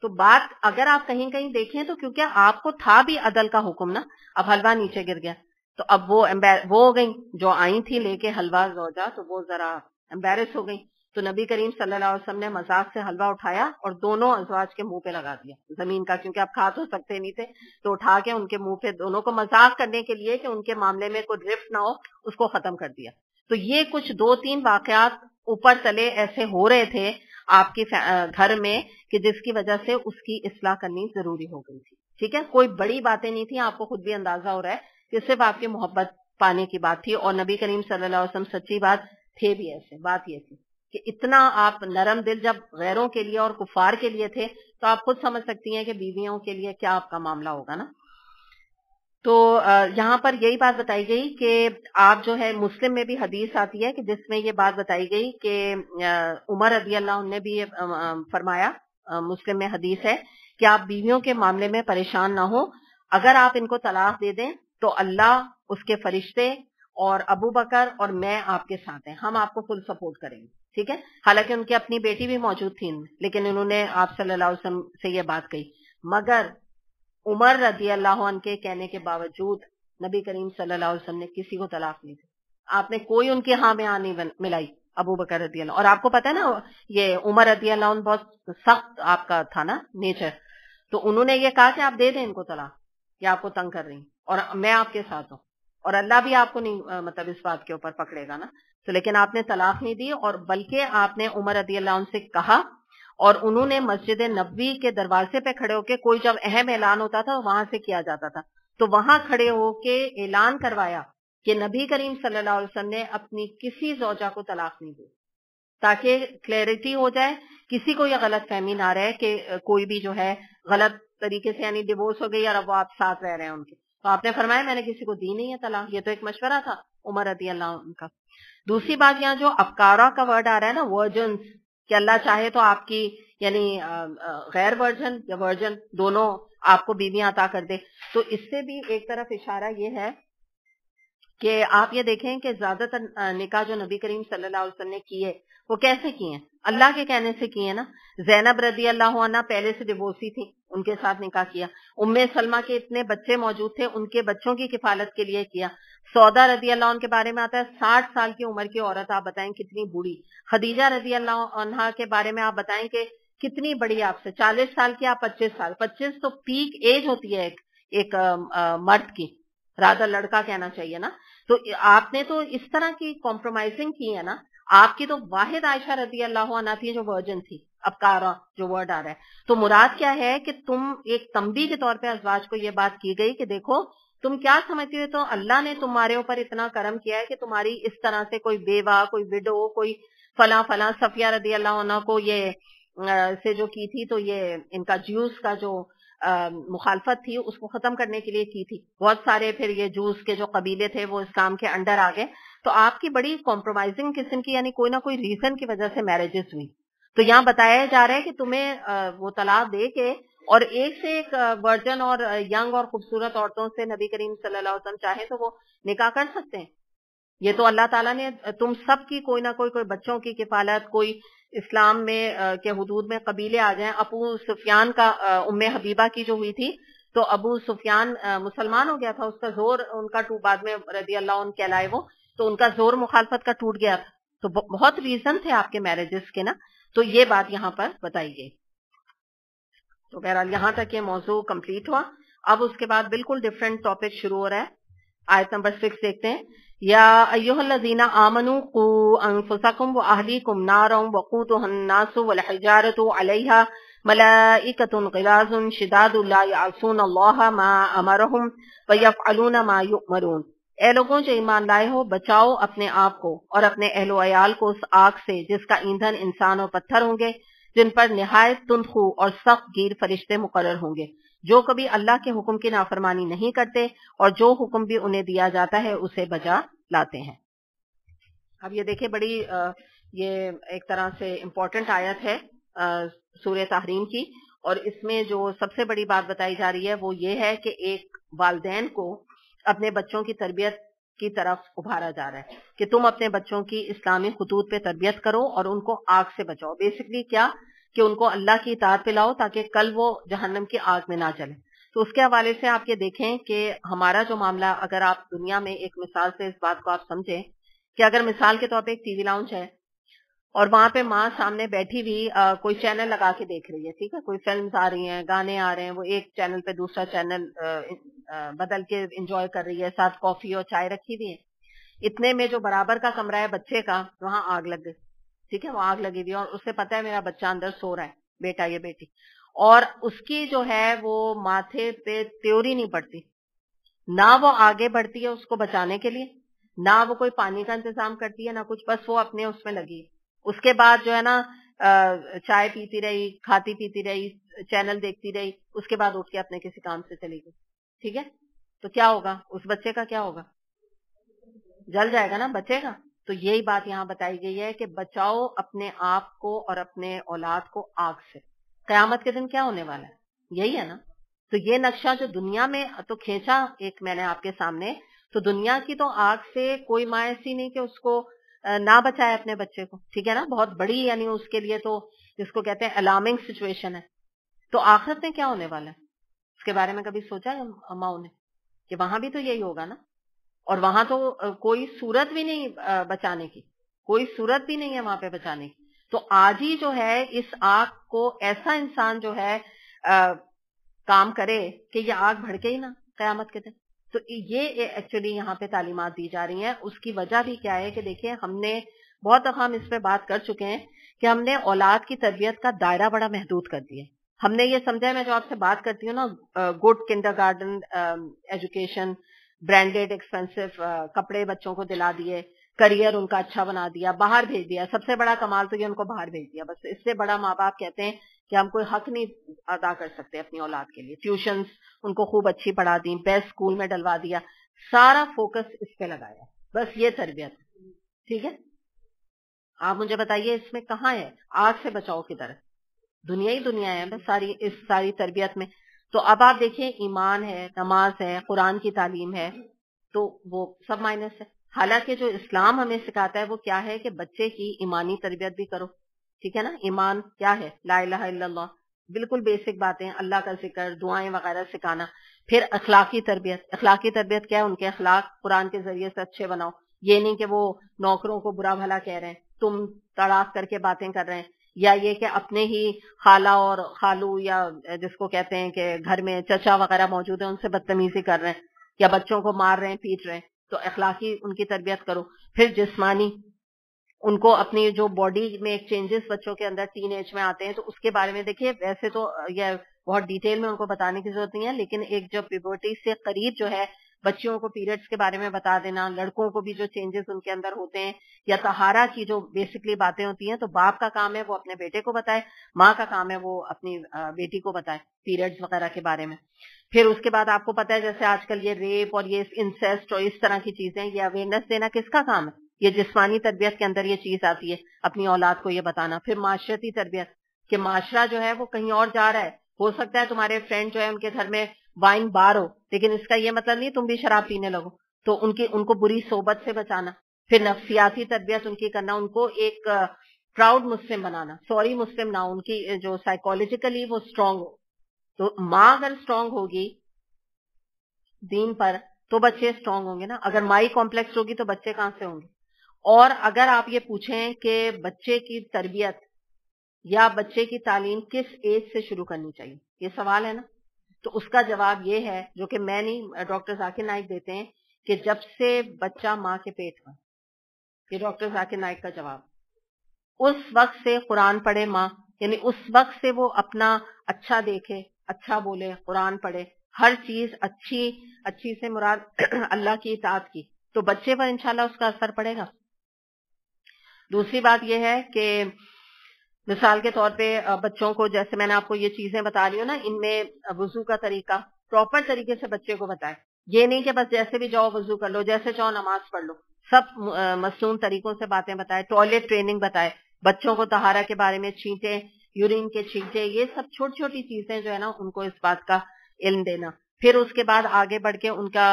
تو بات اگر آپ کہیں کہیں دیکھیں تو کیونکہ آپ کو تھا بھی عدل کا حکم نا، اب حلوہ نیچے گر گیا تو اب وہ ہو گئی جو آئی تھی لے کے حلوہ زوجہ، تو وہ ذرا امبیرس ہو گئی۔ تو نبی کریم صلی اللہ علیہ وسلم نے مذاق سے حلوہ اٹھایا اور دونوں ازواج کے منہ پہ لگا دیا زمین کا، کیونکہ آپ کھا تو سکتے نہیں تھے، تو اٹھا کے ان کے منہ پہ دونوں کو مذاق کرنے کے لیے کہ ان کے معاملے میں کوئی ڈرفٹ نہ ہو اس کو ختم کر دیا۔ تو یہ کچھ 2-3 واقعات اوپر تلے ایسے ہو رہے تھے آپ کی گھر میں کہ جس کی وجہ سے اس کی اصلاح کرنی ضروری ہو گئی تھی، ٹھیک ہے۔ کوئی بڑی باتیں نہیں تھیں، آپ کو خود بھی اندازہ ہو رہا ہے کہ صرف آپ کی محبت پانے کی بات تھی، اور نبی کریم صلی اللہ علیہ وسلم سچی بات تھے بھی ایسے۔ بات یہ تھی کہ اتنا آپ نرم دل جب غیروں کے لیے اور کفار کے لیے تھے، تو آپ خود سمجھ سکتی ہیں کہ بیویوں کے لیے کیا آپ کا معاملہ ہوگا نا۔ تو یہاں پر یہی بات بتائی گئی کہ آپ جو ہے، مسلم میں بھی حدیث آتی ہے کہ جس میں یہ بات بتائی گئی کہ عمر رضی اللہ عنہ نے بھی فرمایا، مسلم میں حدیث ہے کہ آپ بیویوں کے معاملے میں پریشان نہ ہو، اگر آپ ان کو طلاق دے دیں تو اللہ، اس کے فرشتے اور ابو بکر اور میں آپ کے ساتھ ہیں، ہم آپ کو فل سپورٹ کریں گے، ٹھیک ہے۔ حالانکہ ان کی اپنی بیٹی بھی موجود تھی لیکن انہوں نے آپ صلی اللہ علیہ وسلم سے یہ بات کہی، مگر عمر رضی اللہ عنہ کے کہنے کے باوجود نبی کریم صلی اللہ علیہ وسلم نے کسی کو طلاق نہیں دی، آپ نے کوئی ان کی ہاں میں ہاں نہیں ملائی ابو بکر رضی اللہ۔ اور آپ کو پتا ہے نا یہ عمر رضی اللہ عنہ بہت سخت آپ کا تھا نا نیچر، تو انہوں نے یہ کہا کہ آپ دے دیں ان کو طلاق، یہ آپ کو تنگ کر رہی ہیں اور میں آپ کے ساتھ ہوں، اور اللہ بھی آپ کو نہیں مطلب اس بات کے اوپر پکڑے گا نا۔ تو لیکن آپ نے طلاق نہیں دی، اور بلکہ آپ نے عمر رضی اللہ عنہ سے کہا، اور انہوں نے مسجد نبوی کے دروازے پہ کھڑے ہو کے، کوئی جب اہم اعلان ہوتا تھا وہاں سے کیا جاتا تھا، تو وہاں کھڑے ہو کے اعلان کروایا کہ نبی کریم صلی اللہ علیہ وسلم نے اپنی کسی زوجہ کو طلاق نہیں دی، تاکہ کلیئرٹی ہو جائے، کسی کو یہ غلط فہمی نہ رہے کہ کوئی بھی جو ہے غلط طریقے سے یعنی ڈیورس ہو گئی اور اب وہ آپ ساتھ رہ رہے ہیں ان کے۔ تو آپ نے فرمایا میں نے کسی کو دی نہیں ہے طلاق، یہ تو ایک مشورہ تھا عمر رضی اللہ عنہ کا۔ دوسری بات، یہاں جو افکارا کا ورڈ آ رہا ہے نا، ورجنز، کہ اللہ چاہے تو آپ کی یعنی غیر ورجن یا ورجن دونوں آپ کو بیویاں عطا کر دے، تو اس سے بھی ایک طرف اشارہ یہ ہے کہ آپ یہ دیکھیں کہ زیادہ تر نکاح جو نبی کریم صلی اللہ علیہ وسلم نے کیے وہ کیسے کیے ہیں؟ اللہ کے کہنے سے کیے نا۔ زینب رضی اللہ عنہ پہلے سے ڈیورسی تھی، ان کے ساتھ نکاح کیا۔ ام سلمہ کے اتنے بچے موجود تھے، ان کے بچوں کی کفالت کے لیے کیا۔ سودا رضی اللہ عنہ کے بارے میں آتا ہے 60 سال کی عمر کی عورت، آپ بتائیں کتنی بوڑھی۔ خدیجہ رضی اللہ عنہ کے بارے میں آپ بتائیں کہ کتنی بڑی آپ سے، 40 سال کی، آپ 25 سال۔ 25 تو پیک ایج ہوتی ہے ایک مرد کی، رادہ لڑکا کہنا چاہیے نا۔ تو آپ نے تو اس طرح کی کمپرومائزنگ کی ہے نا۔ آپ کی تو واحد عائشہ رضی اللہ عنہ تھی جو ورجن تھی، ابکارا جو ورڈ آ رہا ہے۔ تو مراد کیا ہے کہ تم ایک تنبیہ کے طور پہ ازواج کو یہ بات کی گئی کہ دیکھو تم کیا سمجھتے ہو، تو اللہ نے تمہارے اوپر اتنا کرم کیا ہے کہ تمہاری اس طرح سے کوئی بیوہ، کوئی وڈو، کوئی فلاں فلاں، صفیہ رضی اللہ عنہ کو یہ سے جو کی تھی، تو یہ ان کا جوس کا جو مخالفت تھی اس کو ختم کرنے کے لیے کی تھی۔ بہت سارے پھر یہ جوس کے جو قبیلے تھے وہ اسلام کے انڈر آ گئے۔ تو آپ کی بڑی کمپرومائزنگ قسم کی یعنی کوئی نہ کوئی ریزن کی وجہ سے میرجز ہوئی۔ تو یہاں بتایا جا رہا ہے کہ تمہیں وہ طلاق دے کے، اور ایک سے ایک ورجن اور ینگ اور خوبصورت عورتوں سے نبی کریم صلی اللہ علیہ وسلم چاہے تو وہ نکاح کر سکتے ہیں، یہ تو اللہ تعالیٰ نے تم سب کی کوئی نہ کوئی بچوں کی کفالت، کوئی اسلام میں کے حدود میں قبیلے آ جائیں. ابو سفیان کا ام حبیبہ کی جو ہوئی تھی تو ابو سفیان مسلمان ہو گیا تھا، اس کا زور ان کا بعد میں رضی اللہ عنہ کہلائے وہ، تو ان کا زور مخالفت کا ٹوٹ گیا تھا. تو بہت ریزن تھے آپ کے میرجز کے نا. تو یہ بات یہاں پر بتائی گئی. تو بہرحال یہاں تک یہ موضوع کمپلیٹ ہوا. اب اس کے بعد بالکل ڈفرینٹ ٹاپک شروع ہو رہا ہے. آیت نمبر 6 دیکھتے ہیں. یا ایھا الذین آمنوا قوا انفسکم واہلیکم نارا وقودها الناس والحجارۃ علیہا ملائکۃ غلاظ شداد لا یعصون اللہ ما امرهم ویفعلون ما یؤمرون. اے لوگوں جو ایمان لائے ہو، بچاؤ اپنے آپ کو اور اپنے اہل و عیال کو اس آگ سے جس کا ایندھن انسان اور پتھر ہوں گے، جن پر نہایت تندخو اور سخت گیر فرشتے مقرر ہوں گے، جو کبھی اللہ کے حکم کی نافرمانی نہیں کرتے اور جو حکم بھی انہیں دیا جاتا ہے اسے بجا لاتے ہیں. اب یہ دیکھیں بڑی یہ ایک طرح سے امپورٹنٹ آیت ہے سورہ تحریم کی، اور اس میں جو سب سے بڑی بات بتائی جا رہی ہے وہ یہ ہے کہ ایک والدین کو اپنے بچوں کی تربیت کی طرف ابھارا جا رہا ہے کہ تم اپنے بچوں کی اسلامی خطوط پہ تربیت کرو اور ان کو آگ سے بچاؤ. بیسکلی کیا کہ ان کو اللہ کی اطاعت پہ لاؤ تاکہ کل وہ جہنم کی آگ میں نہ چلے. تو اس کے حوالے سے آپ یہ دیکھیں کہ ہمارا جو معاملہ، اگر آپ دنیا میں ایک مثال سے اس بات کو آپ سمجھیں کہ اگر مثال کے طور پہ ایک ٹی وی لاؤنج ہے اور وہاں پہ ماں سامنے بیٹھی ہوئی کوئی چینل لگا کے دیکھ رہی ہے، ٹھیک ہے، کوئی فلمز آ رہی ہیں، گانے آ رہے ہیں، وہ ایک چینل پہ دوسرا چینل بدل کے انجوائے کر رہی ہے، ساتھ کافی اور چائے رکھی ہوئی ہے. اتنے میں جو برابر کا کمرہ ہے بچے کا، وہاں آگ لگ گئی. ٹھیک ہے، وہ آگ لگی ہوئی ہے اور اسے پتا ہے میرا بچہ اندر سو رہا ہے، بیٹا یا بیٹی، اور اس کی جو ہے وہ ماتھے پہ تیوری نہیں پڑتی، نہ وہ آگے بڑھتی ہے اس کو بچانے کے لیے، نہ وہ کوئی پانی کا انتظام کرتی ہے، نہ کچھ، بس وہ اپنے اس میں لگی. اس کے بعد جو ہے نا چائے پیتی رہی، کھاتی پیتی رہی، چینل دیکھتی رہی، اس کے بعد اٹھ کے اپنے کسی کام سے چلی گئی. ٹھیک ہے، تو کیا ہوگا اس بچے کا؟ کیا ہوگا؟ جل جائے گا نا، بچے گا. تو یہی بات یہاں بتائی گئی ہے کہ بچاؤ اپنے آپ کو اور اپنے اولاد کو آگ سے. قیامت کے دن کیا ہونے والا ہے؟ یہی ہے نا. تو یہ نقشہ جو دنیا میں تو کھینچا ایک میں نے آپ کے سامنے، تو دنیا کی تو آگ سے کوئی ماں ایسی نہیں کہ اس کو نہ بچائے اپنے بچے کو. ٹھیک ہے نا، بہت بڑی یعنی اس کے لیے تو جس کو کہتے ہیں الارمنگ سچویشن ہے. تو آخرت میں کیا ہونے والا ہے اس کے بارے میں کبھی سوچا ہے اماؤں نے کہ وہاں بھی تو یہی ہوگا نا؟ اور وہاں تو کوئی صورت بھی نہیں بچانے کی، کوئی صورت بھی نہیں ہے وہاں پہ بچانے کی. تو آج ہی جو ہے اس آگ کو ایسا انسان جو ہے کام کرے کہ یہ آگ بھڑکے ہی نا قیامت کے دن. تو یہ ایکچولی یہاں پہ تعلیمات دی جا رہی ہیں. اس کی وجہ بھی کیا ہے کہ دیکھیں ہم نے بہت دفعہ ہم اس پہ بات کر چکے ہیں کہ ہم نے اولاد کی تربیت کا دائرہ بڑا محدود کر دیا. ہم نے یہ سمجھا ہے، میں جو آپ سے بات کرتی ہوں نا، good kinder garden education, branded expensive کپڑے بچوں کو دلا دیے، کریئر ان کا اچھا بنا دیا، باہر بھیج دیا. سب سے بڑا کمال تو یہ ان کو باہر بھیج دیا. بس اس سے بڑا ماں باپ کہتے ہیں کہ ہم کوئی حق نہیں ادا کر سکتے اپنی اولاد کے لیے. ٹیوشنز ان کو خوب اچھی پڑھا دی، بیسٹ اسکول میں ڈلوا دیا، سارا فوکس اس پہ لگایا. بس یہ تربیت. ٹھیک ہے، آپ مجھے بتائیے اس میں کہاں ہے آگ سے بچاؤ کی طرف؟ دنیا ہی دنیا ہے بس ساری تربیت میں. تو اب آپ دیکھیں ایمان ہے، نماز ہے، قرآن کی تعلیم ہے، تو وہ سب مائنس ہے. حالانکہ جو اسلام ہمیں سکھاتا ہے وہ کیا ہے کہ بچے کی ایمانی تربیت بھی کرو. ٹھیک ہے نا، ایمان کیا ہے؟ لا الہ الا اللہ، بالکل بیسک باتیں، اللہ کا ذکر، دعائیں وغیرہ سکھانا. پھر اخلاقی تربیت. اخلاقی تربیت کیا ہے؟ ان کے اخلاق قرآن کے ذریعے سے اچھے بناؤ. یہ نہیں کہ وہ نوکروں کو برا بھلا کہہ رہے ہیں، تم تڑاک کر کے باتیں کر رہے ہیں، یا یہ کہ اپنے ہی خالہ اور خالو یا جس کو کہتے ہیں کہ گھر میں چچا وغیرہ موجود ہیں ان سے بدتمیزی کر رہے ہیں، یا بچوں کو مار رہے ہیں، پیٹ رہے ہیں. تو اخلاقی ان کی تربیت کرو. پھر جسمانی، ان کو اپنی جو باڈی میں ایک چینجز بچوں کے اندر ٹین ایج میں آتے ہیں تو اس کے بارے میں دیکھیے. ویسے تو یہ بہت ڈیٹیل میں ان کو بتانے کی ضرورت نہیں ہے، لیکن ایک جو پیبرٹی سے قریب جو ہے بچیوں کو پیریڈز کے بارے میں بتا دینا، لڑکوں کو بھی جو چینجز ان کے اندر ہوتے ہیں، یا طہارہ کی جو بیسکلی باتیں ہوتی ہیں. تو باپ کا کام ہے وہ اپنے بیٹے کو بتائے، ماں کا کام ہے وہ اپنی بیٹی کو بتائے پیریڈز وغیرہ کے بارے میں. پھر اس کے بعد آپ کو پتا ہے جیسے آج کل یہ ریپ اور یہ انسیسٹ اور اس طرح کی چیزیں، یہ اویئرنیس دینا کس کا کام ہے؟ یہ جسمانی تربیت کے اندر یہ چیز آتی ہے، اپنی اولاد کو یہ بتانا. پھر معاشرتی تربیت کہ معاشرہ جو ہے وہ کہیں اور جا رہا ہے. ہو سکتا ہے تمہارے فرینڈ جو ہے ان کے گھر میں وائن بار ہو، لیکن اس کا یہ مطلب نہیں تم بھی شراب پینے لگو. تو ان کو بری صحبت سے بچانا. پھر نفسیاتی تربیت ان کی کرنا، ان کو ایک پراؤڈ مسلم بنانا، سوری مسلم نہ، ان کی جو سائیکولوجیکلی وہ اسٹرانگ ہو. تو ماں اگر اسٹرانگ ہوگی دین پر تو بچے اسٹرانگ ہوں گے نا. اگر مائی کمپلیکس ہوگی تو بچے کہاں سے ہوں گے؟ اور اگر آپ یہ پوچھیں کہ بچے کی تربیت یا بچے کی تعلیم کس ایج سے شروع کرنی چاہیے، یہ سوال ہے نا، تو اس کا جواب یہ ہے جو کہ میں نہیں، ڈاکٹر ذاکر نائک دیتے ہیں، کہ جب سے بچہ ماں کے پیٹ میں. یہ ڈاکٹر ذاکر نائک کا جواب. اس وقت سے قرآن پڑھے ماں، یعنی اس وقت سے وہ اپنا اچھا دیکھے، اچھا بولے، قرآن پڑھے، ہر چیز اچھی سے مراد اللہ کی اطاعت کی، تو بچے پر انشاءاللہ اس کا اثر پڑے گا. دوسری بات یہ ہے کہ مثال کے طور پہ بچوں کو، جیسے میں نے آپ کو یہ چیزیں بتا رہی ہوں نا، ان میں وضو کا طریقہ پراپر طریقے سے بچے کو بتائے. یہ نہیں کہ بس جیسے بھی جاؤ وضو کر لو، جیسے چاہو نماز پڑھ لو، سب مصنون طریقوں سے باتیں بتائے. ٹوائلٹ ٹریننگ بتائے بچوں کو، طہارہ کے بارے میں، چھینٹے، یورین کے چھینٹے، یہ سب چھوٹی چھوٹی چیزیں جو ہے نا ان کو اس بات کا علم دینا. پھر اس کے بعد آگے بڑھ کے ان کا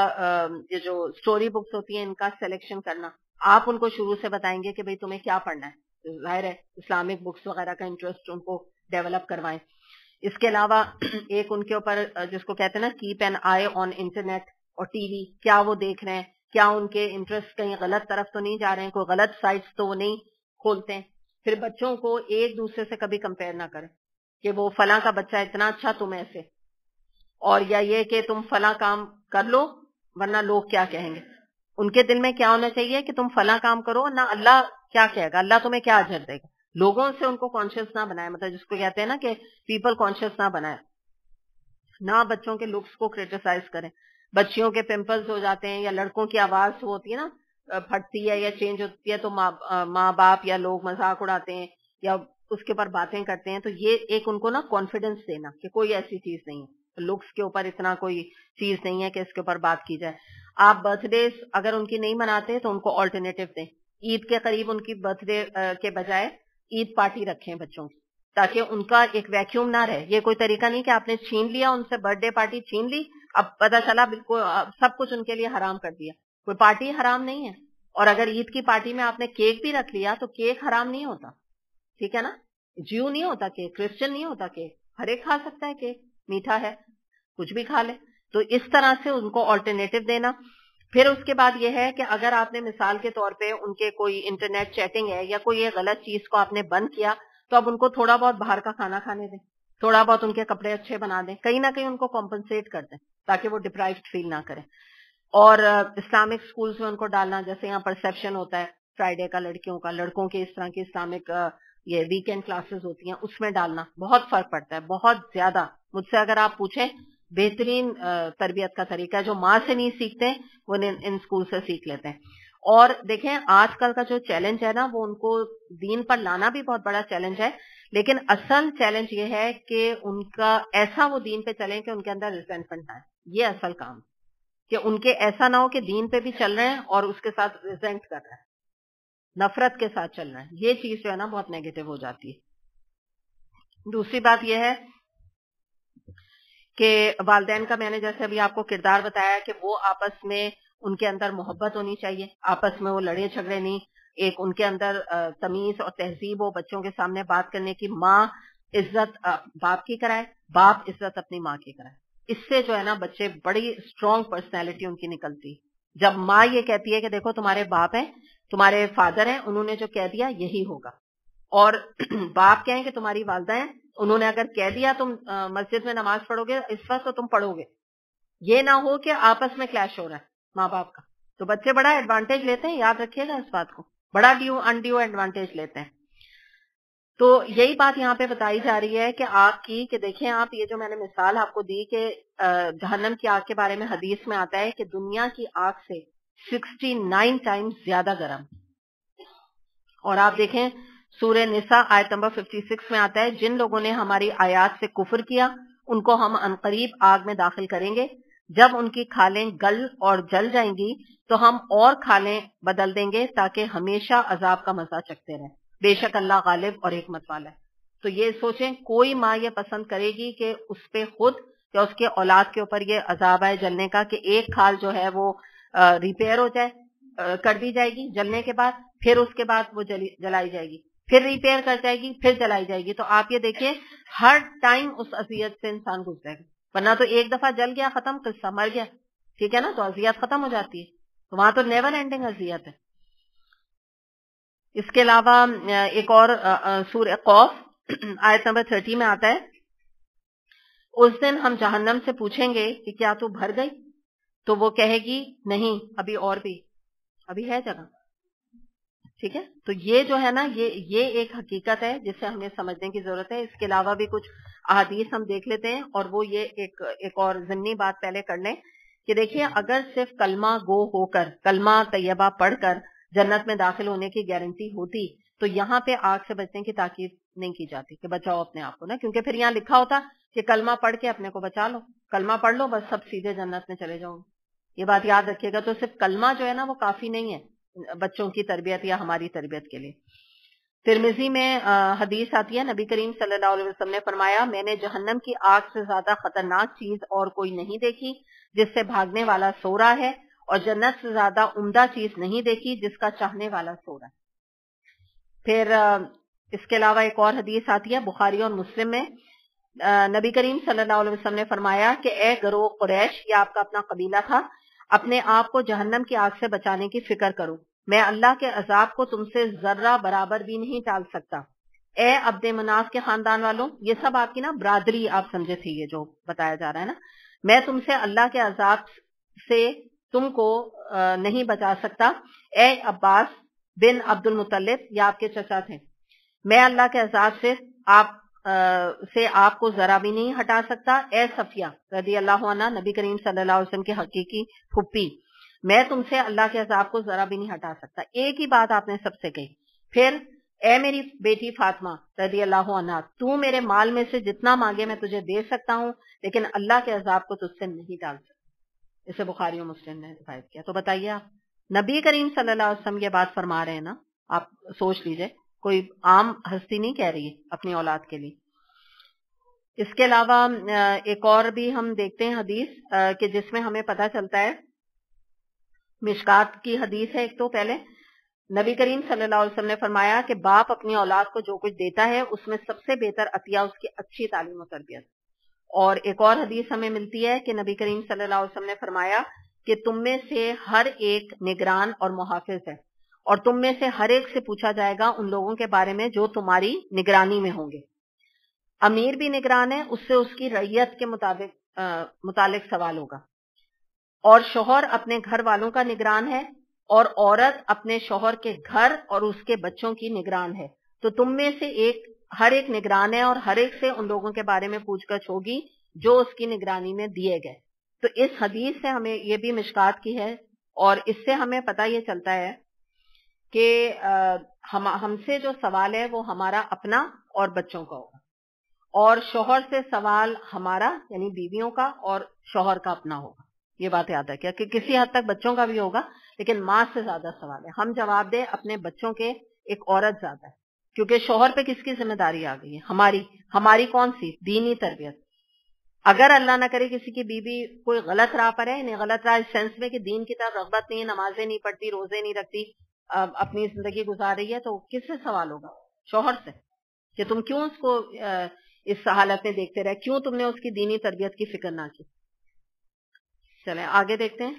یہ جو سٹوری بکس ہوتی ہیں ان کا سلیکشن کرنا. آپ ان کو شروع سے بتائیں گے کہ بھئی تمہیں کیا پڑھنا ہے، ظاہر ہے اسلامک بکس وغیرہ کا انٹرسٹ ان کو ڈیولپ کروائیں. اس کے علاوہ ایک ان کے اوپر جس کو کہتے ہیں نا keep an eye on internet اور ٹی وی، کیا وہ دیکھ رہے ہیں، کیا ان کے انٹرسٹ کہیں غلط طرف تو نہیں جا رہے ہیں، کوئی غلط سائٹس تو وہ نہیں کھولتے ہیں. پھر بچوں کو ایک دوسرے سے کبھی کمپیئر نہ کریں کہ وہ فلاں کا بچہ اتنا اچھا تم ایسے، اور یا یہ کہ تم فلاں کام کر لو ورنہ لوگ کیا کہیں گے. ان کے دل میں کیا ہونا چاہیے کہ تم فلاں کام کرو نہ اللہ کیا کہے گا، اللہ تمہیں کیا اجر دے گا. لوگوں سے ان کو کانشیس نہ بنائے، مطلب جس کو کہتے ہیں نا کہ پیپل کانشیس نہ بنائے. نہ بچوں کے لکس کو کریٹیسائز کریں. بچیوں کے پمپلز ہو جاتے ہیں یا لڑکوں کی آواز ہوتی ہے نا پھٹتی ہے یا چینج ہوتی ہے تو ماں باپ یا لوگ مذاق اڑاتے ہیں یا اس کے اوپر باتیں کرتے ہیں. تو یہ ایک ان کو نا کانفیڈنس دینا کہ کوئی ایسی چیز نہیں ہے، لکس کے اوپر اتنا کوئی چیز نہیں ہے کہ اس کے اوپر بات کی جائے. آپ برتھ ڈیز اگر ان کی نہیں مناتے تو ان کو آلٹرنیٹو دیں. عید کے قریب ان کی برتھ ڈے کے بجائے عید پارٹی رکھیں بچوں کی، تاکہ ان کا ایک ویکیوم نہ رہے. یہ کوئی طریقہ نہیں کہ آپ نے چھین لیا ان سے، برتھ ڈے پارٹی چھین لی، اب پتہ چلا بالکل سب کچھ ان کے لیے حرام کر دیا. کوئی پارٹی حرام نہیں ہے. اور اگر عید کی پارٹی میں آپ نے کیک بھی رکھ لیا تو کیک حرام نہیں ہوتا، ٹھیک ہے نا. جیو نہیں ہوتا کیک، کرسچن نہیں ہوتا کیک، ہر ایک کھا سکتا ہے کیک، میٹھا ہے، کچھ بھی کھا لے. تو اس طرح سے ان کو آلٹرنیٹو دینا. پھر اس کے بعد یہ ہے کہ اگر آپ نے مثال کے طور پہ ان کے کوئی انٹرنیٹ چیٹنگ ہے یا کوئی غلط چیز کو آپ نے بند کیا تو اب ان کو تھوڑا بہت باہر کا کھانا کھانے دیں، تھوڑا بہت ان کے کپڑے اچھے بنا دیں، کہیں نہ کہیں ان کو کمپنسیٹ کر دیں تاکہ وہ ڈپرائیوڈ فیل نہ کریں. اور اسلامک اسکولس میں ان کو ڈالنا، جیسے یہاں پرسیپشن ہوتا ہے فرائیڈے کا لڑکیوں کا، لڑکوں کے اس طرح کی اسلامک یہ ویکینڈ کلاسز ہوتی ہیں، اس میں ڈالنا بہت فرق پڑتا ہے، بہت زیادہ. مجھ سے اگر آپ پوچھیں بہترین تربیت کا طریقہ ہے، جو ماں سے نہیں سیکھتے وہ ان اسکول سے سیکھ لیتے ہیں. اور دیکھیں آج کل کا جو چیلنج ہے نا وہ ان کو دین پر لانا بھی بہت بڑا چیلنج ہے، لیکن اصل چیلنج یہ ہے کہ ان کا ایسا وہ دین پہ چلیں کہ ان کے اندر ریزنٹمنٹ آئے. یہ اصل کام کہ ان کے ایسا نہ ہو کہ دین پہ بھی چل رہے ہیں اور اس کے ساتھ ریزنٹ کر رہے ہیں، نفرت کے ساتھ چل رہے ہیں. یہ چیز جو ہے نا بہت نیگیٹو ہو جاتی ہے. دوسری بات یہ ہے کہ والدین کا میں نے جیسے ابھی آپ کو کردار بتایا کہ وہ آپس میں ان کے اندر محبت ہونی چاہیے، آپس میں وہ لڑے جھگڑے نہیں، ایک ان کے اندر تمیز اور تہذیب ہو بچوں کے سامنے بات کرنے کی. ماں عزت باپ کی کرائے، باپ عزت اپنی ماں کی کرائے. اس سے جو ہے نا بچے بڑی اسٹرانگ پرسنالٹی ان کی نکلتی. جب ماں یہ کہتی ہے کہ دیکھو تمہارے باپ ہیں، تمہارے فادر ہیں، انہوں نے جو کہہ دیا یہی ہوگا، اور باپ کہیں کہ تمہاری والدہ ہیں، انہوں نے اگر کہہ دیا تم مسجد میں نماز پڑھو گے اس وقت تو تم پڑھو گے. یہ نہ ہو کہ آپس میں کلیش ہو رہا ہے ماں باپ کا. تو بچے بڑا ایڈوانٹیج لیتے ہیں، یاد رکھیے گا اس بات کو، بڑا انڈیو ایڈوانٹیج لیتے ہیں. تو یہی بات یہاں پہ بتائی جا رہی ہے کہ آپ کی، کہ دیکھیں آپ یہ جو میں نے مثال آپ کو دی کہ جہنم کی آگ کے بارے میں حدیث میں آتا ہے کہ دنیا کی آگ سے 69 ٹائمز زیادہ گرم. اور آپ دیکھیں سورہ نساء آیت نمبر 56 میں آتا ہے جن لوگوں نے ہماری آیات سے کفر کیا ان کو ہم عنقریب آگ میں داخل کریں گے، جب ان کی کھالیں گل اور جل جائیں گی تو ہم اور کھالیں بدل دیں گے تاکہ ہمیشہ عذاب کا مزہ چکھتے رہیں. بے شک اللہ غالب اور حکمت والا ہے. تو یہ سوچیں کوئی ماں یہ پسند کرے گی کہ اس پہ خود یا اس کے اولاد کے اوپر یہ عذاب آئے جلنے کا، کہ ایک کھال جو ہے وہ ریپیئر ہو جائے کر دی جائے گی جلنے کے بعد، پھر اس کے بعد وہ جلائی جائے گی، پھر ریپیئر کر جائے گی، پھر جلائی جائے گی. تو آپ یہ دیکھیں ہر ٹائم اس اذیت سے انسان گزرے گا. ورنہ تو ایک دفعہ جل گیا ختم، قصہ مر گیا، ٹھیک ہے نا، تو اذیت ختم ہو جاتی ہے. تو وہاں تو نیور اینڈنگ اذیت ہے. اس کے علاوہ ایک اور سورہ قوف آیت نمبر 30 میں آتا ہے، اس دن ہم جہنم سے پوچھیں گے کہ کیا تو بھر گئی؟ تو وہ کہے گی نہیں، ابھی اور بھی ابھی ہے جگہ. ٹھیک ہے، تو یہ جو ہے نا یہ ایک حقیقت ہے جسے ہمیں سمجھنے کی ضرورت ہے. اس کے علاوہ بھی کچھ احادیث ہم دیکھ لیتے ہیں، اور وہ یہ ایک اور ضمنی بات پہلے کر لیں کہ دیکھیے اگر صرف کلمہ گو ہو کر، کلمہ طیبہ پڑھ کر جنت میں داخل ہونے کی گارنٹی ہوتی تو یہاں پہ آگ سے بچنے کی تاکید نہیں کی جاتی کہ بچاؤ اپنے آپ کو نا، کیونکہ پھر یہاں لکھا ہوتا کہ کلمہ پڑھ کے اپنے کو بچا لو، کلمہ پڑھ لو بس سب سیدھے جنت میں چلے جاؤ. یہ بات یاد رکھیے گا. تو صرف کلمہ جو ہے نا وہ کافی نہیں ہے بچوں کی تربیت یا ہماری تربیت کے لیے. ترمذی میں حدیث آتی ہے، نبی کریم صلی اللہ علیہ وسلم نے فرمایا میں نے جہنم کی آگ سے زیادہ خطرناک چیز اور کوئی نہیں دیکھی جس سے بھاگنے والا سو رہا ہے، اور جنت سے زیادہ عمدہ چیز نہیں دیکھی جس کا چاہنے والا سو رہا ہے. پھر اس کے علاوہ ایک اور حدیث آتی ہے بخاری اور مسلم میں، نبی کریم صلی اللہ علیہ وسلم نے فرمایا کہ اے گروہ قریش، یہ آپ کا اپنا قبیلہ تھا، اپنے آپ کو جہنم کی آگ سے بچانے کی فکر کرو، میں اللہ کے عذاب کو تم سے ذرہ برابر بھی نہیں ٹال سکتا. اے عبد مناف کے خاندان والوں، یہ سب آپ کی نا برادری آپ سمجھے تھے، یہ جو بتایا جا رہا ہے نا، میں تم سے اللہ کے عذاب سے تم کو نہیں بچا سکتا. اے عباس بن عبد المطلب، یہ آپ کے چچا تھے، میں اللہ کے عذاب سے آپ کو ذرا بھی نہیں ہٹا سکتا. اے صفیہ رضی اللہ عنہ، نبی کریم صلی اللہ علیہ وسلم کی حقیقی پھپھی، میں تم سے اللہ کے عذاب کو ذرا بھی نہیں ہٹا سکتا. ایک ہی بات آپ نے سب سے کہی. پھر اے میری بیٹی فاطمہ رضی اللہ عنہ، تو میرے مال میں سے جتنا مانگے میں تجھے دے سکتا ہوں، لیکن اللہ کے عذاب کو تجھ سے نہیں ڈال سکتا. اسے بخاری و مسلم نے روایت کیا. تو بتائیے آپ، نبی کریم صلی اللہ علیہ وسلم یہ بات فرما رہے ہیں نا، آپ سوچ لیجئے، کوئی عام ہستی نہیں کہہ رہی ہے اپنی اولاد کے لیے. اس کے علاوہ ایک اور بھی ہم دیکھتے ہیں حدیث کہ جس میں ہمیں پتہ چلتا ہے، مشکات کی حدیث ہے ایک. تو پہلے نبی کریم صلی اللہ علیہ وسلم نے فرمایا کہ باپ اپنی اولاد کو جو کچھ دیتا ہے اس میں سب سے بہتر عطیہ اس کی اچھی تعلیم و تربیت. اور ایک اور حدیث ہمیں ملتی ہے کہ نبی کریم صلی اللہ علیہ وسلم نے فرمایا کہ تم میں سے ہر ایک نگران اور محافظ ہے، اور تم میں سے ہر ایک سے پوچھا جائے گا ان لوگوں کے بارے میں جو تمہاری نگرانی میں ہوں گے. امیر بھی نگران ہے، اس سے اس کی رعیت کے متعلق سوال ہوگا، اور شوہر اپنے گھر والوں کا نگران ہے، اور عورت اپنے شوہر کے گھر اور اس کے بچوں کی نگران ہے. تو تم میں سے ہر ایک نگران ہے، اور ہر ایک سے ان لوگوں کے بارے میں پوچھ گچھ ہوگی جو اس کی نگرانی میں دیے گئے. تو اس حدیث سے ہمیں یہ بھی مشکات کی ہے، اور اس سے ہمیں پتہ یہ چلتا ہے کہ ہم سے جو سوال ہے وہ ہمارا اپنا اور بچوں کا ہوگا، اور شوہر سے سوال ہمارا یعنی بیویوں کا اور شوہر کا اپنا ہوگا. یہ بات یاد رکھیں کہ کسی حد تک بچوں کا بھی ہوگا، لیکن ماں سے زیادہ سوال ہے. ہم جواب دیں اپنے بچوں کے، ایک عورت زیادہ ہے، کیونکہ شوہر پہ کس کی ذمہ داری آ گئی ہے؟ ہماری کون سی؟ دینی تربیت. اگر اللہ نہ کرے کسی کی بیوی کوئی غلط راہ پر ہے، یعنی غلط راہ اس سینس میں کہ دین کی طرف رغبت نہیں ہے، نمازیں نہیں پڑھتی، روزے نہیں رکھتی، اپنی زندگی گزار رہی ہے، تو کس سے سوال ہوگا؟ شوہر سے، کہ تم کیوں اس کو اس حالت میں دیکھتے رہے، کیوں تم نے اس کی دینی تربیت کی فکر نہ کی. چلیں آگے دیکھتے ہیں.